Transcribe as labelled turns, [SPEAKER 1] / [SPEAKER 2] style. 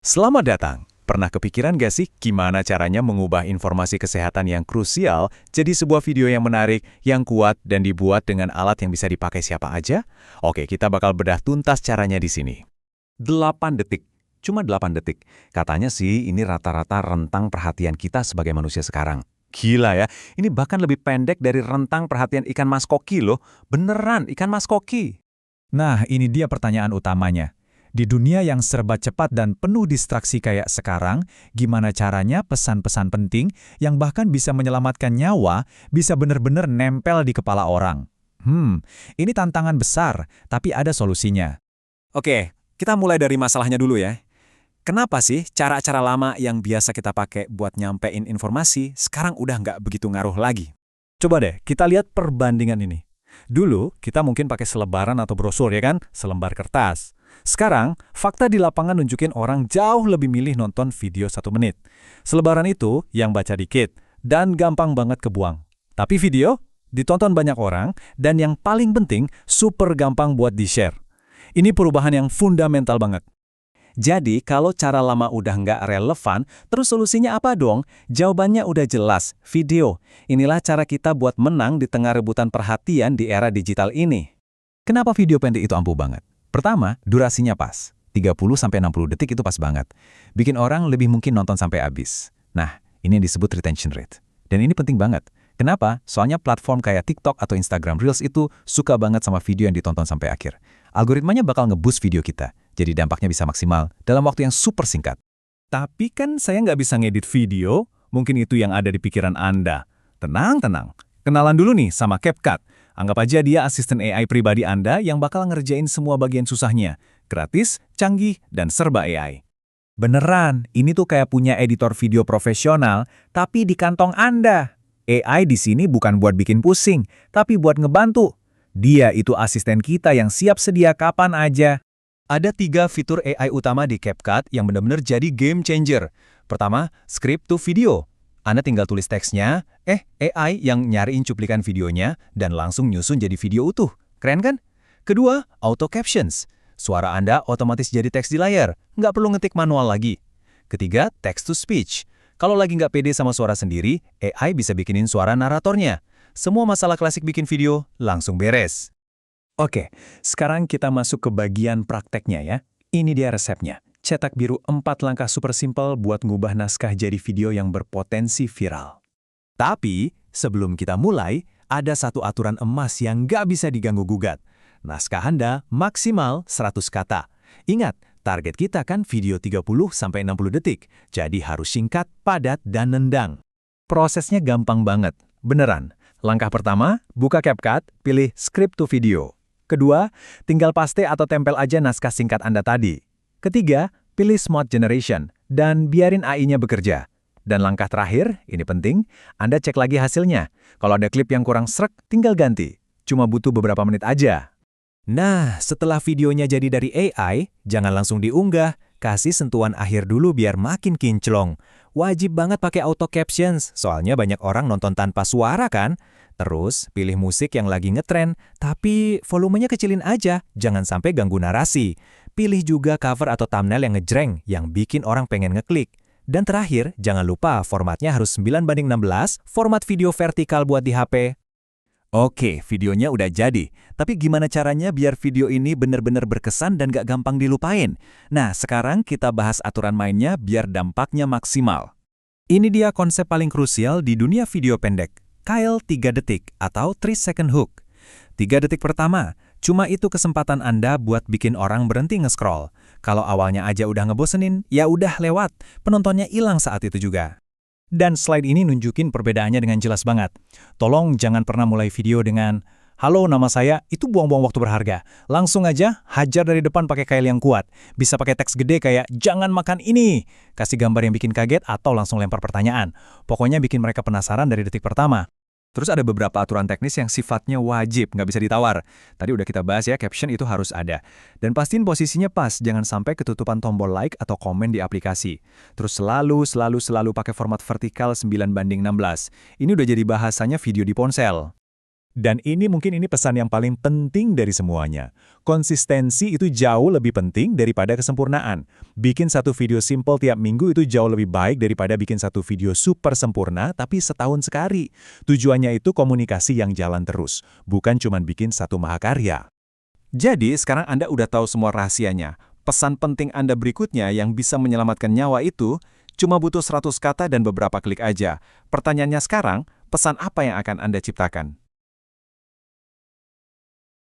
[SPEAKER 1] Selamat datang. Pernah kepikiran gak sih gimana caranya mengubah informasi kesehatan yang krusial jadi sebuah video yang menarik, yang kuat, dan dibuat dengan alat yang bisa dipakai siapa aja? Oke, kita bakal bedah tuntas caranya di sini. 8 detik. Cuma 8 detik. Katanya sih ini rata-rata rentang perhatian kita sebagai manusia sekarang. Gila ya, ini bahkan lebih pendek dari rentang perhatian ikan mas koki loh. Beneran, ikan mas koki.
[SPEAKER 2] Nah, ini dia pertanyaan utamanya. Di dunia yang serba cepat dan penuh distraksi kayak sekarang, gimana caranya pesan-pesan penting yang bahkan bisa menyelamatkan nyawa bisa benar-benar nempel di kepala orang? Ini tantangan besar, tapi ada solusinya.
[SPEAKER 1] Oke, kita mulai dari masalahnya dulu ya. Kenapa sih cara-cara lama yang biasa kita pakai buat nyampein informasi sekarang udah nggak begitu ngaruh lagi?
[SPEAKER 2] Coba deh, kita lihat perbandingan ini. Dulu, kita mungkin pakai selebaran atau brosur ya kan? Selembar kertas. Sekarang, fakta di lapangan nunjukin orang jauh lebih milih nonton video 1 menit. Selebaran itu yang baca dikit dan gampang banget kebuang. Tapi video ditonton banyak orang dan yang paling penting super gampang buat di-share. Ini perubahan yang fundamental banget.
[SPEAKER 1] Jadi, kalau cara lama udah nggak relevan, terus solusinya apa dong? Jawabannya udah jelas, video. Inilah cara kita buat menang di tengah rebutan perhatian di era digital ini.
[SPEAKER 2] Kenapa video pendek itu ampuh banget? Pertama, durasinya pas. 30-60 detik itu pas banget. Bikin orang lebih mungkin nonton sampai habis. Nah, ini yang disebut retention rate. Dan ini penting banget. Kenapa? Soalnya platform kayak TikTok atau Instagram Reels itu suka banget sama video yang ditonton sampai akhir. Algoritmanya bakal nge-boost video kita, jadi dampaknya bisa maksimal dalam waktu yang super singkat.
[SPEAKER 1] Tapi kan saya nggak bisa ngedit video, mungkin itu yang ada di pikiran Anda. Tenang, tenang. Kenalan dulu nih sama CapCut. Anggap aja dia asisten AI pribadi Anda yang bakal ngerjain semua bagian susahnya. Gratis, canggih, dan serba AI.
[SPEAKER 2] Beneran, ini tuh kayak punya editor video profesional, tapi di kantong Anda. AI di sini bukan buat bikin pusing, tapi buat ngebantu. Dia itu asisten kita yang siap sedia kapan aja.
[SPEAKER 1] Ada 3 fitur AI utama di CapCut yang benar-benar jadi game changer. Pertama, script to video. Anda tinggal tulis teksnya, AI yang nyariin cuplikan videonya, dan langsung nyusun jadi video utuh. Keren kan? Kedua, auto captions. Suara Anda otomatis jadi teks di layar, nggak perlu ngetik manual lagi. Ketiga, text to speech. Kalau lagi nggak pede sama suara sendiri, AI bisa bikinin suara naratornya. Semua masalah klasik bikin video langsung beres.
[SPEAKER 2] Oke, sekarang kita masuk ke bagian prakteknya ya. Ini dia resepnya. Cetak biru 4 langkah super simple buat ngubah naskah jadi video yang berpotensi viral.
[SPEAKER 1] Tapi, sebelum kita mulai, ada satu aturan emas yang nggak bisa diganggu-gugat. Naskah Anda maksimal 100 kata. Ingat, target kita kan video 30-60 detik, jadi harus singkat, padat, dan nendang.
[SPEAKER 2] Prosesnya gampang banget, beneran. Langkah pertama, buka CapCut, pilih script to video. Kedua, tinggal paste atau tempel aja naskah singkat Anda tadi. Ketiga, pilih Smart Generation, dan biarin AI-nya bekerja. Dan langkah terakhir, ini penting, Anda cek lagi hasilnya. Kalau ada klip yang kurang srek, tinggal ganti. Cuma butuh beberapa menit aja.
[SPEAKER 1] Nah, setelah videonya jadi dari AI, jangan langsung diunggah. Kasih sentuhan akhir dulu biar makin kinclong. Wajib banget pakai auto captions, soalnya banyak orang nonton tanpa suara kan? Terus, pilih musik yang lagi ngetren, tapi volumenya kecilin aja, jangan sampai ganggu narasi. Pilih juga cover atau thumbnail yang ngejreng, yang bikin orang pengen ngeklik. Dan terakhir, jangan lupa formatnya harus 9:16, format video vertikal buat di HP. Oke, videonya udah jadi. Tapi gimana caranya biar video ini benar-benar berkesan dan gak gampang dilupain? Nah, sekarang kita bahas aturan mainnya biar dampaknya maksimal. Ini dia konsep paling krusial di dunia video pendek. Kyle 3 detik atau 3 second hook. 3 detik pertama, cuma itu kesempatan Anda buat bikin orang berhenti nge-scroll. Kalau awalnya aja udah ngebosenin, ya udah lewat. Penontonnya hilang saat itu juga. Dan slide ini nunjukin perbedaannya dengan jelas banget. Tolong jangan pernah mulai video dengan, "Halo, nama saya," itu buang-buang waktu berharga. Langsung aja, hajar dari depan pakai Kyle yang kuat. Bisa pakai teks gede kayak, "Jangan makan ini." Kasih gambar yang bikin kaget atau langsung lempar pertanyaan. Pokoknya bikin mereka penasaran dari detik pertama. Terus ada beberapa aturan teknis yang sifatnya wajib, nggak bisa ditawar. Tadi udah kita bahas ya, caption itu harus ada. Dan pastiin posisinya pas, jangan sampai ketutupan tombol like atau komen di aplikasi. Terus selalu pakai format vertikal 9:16. Ini udah jadi bahasanya video di ponsel. Dan mungkin ini pesan yang paling penting dari semuanya. Konsistensi itu jauh lebih penting daripada kesempurnaan. Bikin satu video simple tiap minggu itu jauh lebih baik daripada bikin satu video super sempurna tapi setahun sekali. Tujuannya itu komunikasi yang jalan terus, bukan cuma bikin satu mahakarya.
[SPEAKER 2] Jadi, sekarang Anda udah tahu semua rahasianya. Pesan penting Anda berikutnya yang bisa menyelamatkan nyawa itu cuma butuh 100 kata dan beberapa klik aja. Pertanyaannya sekarang, pesan apa yang akan Anda ciptakan?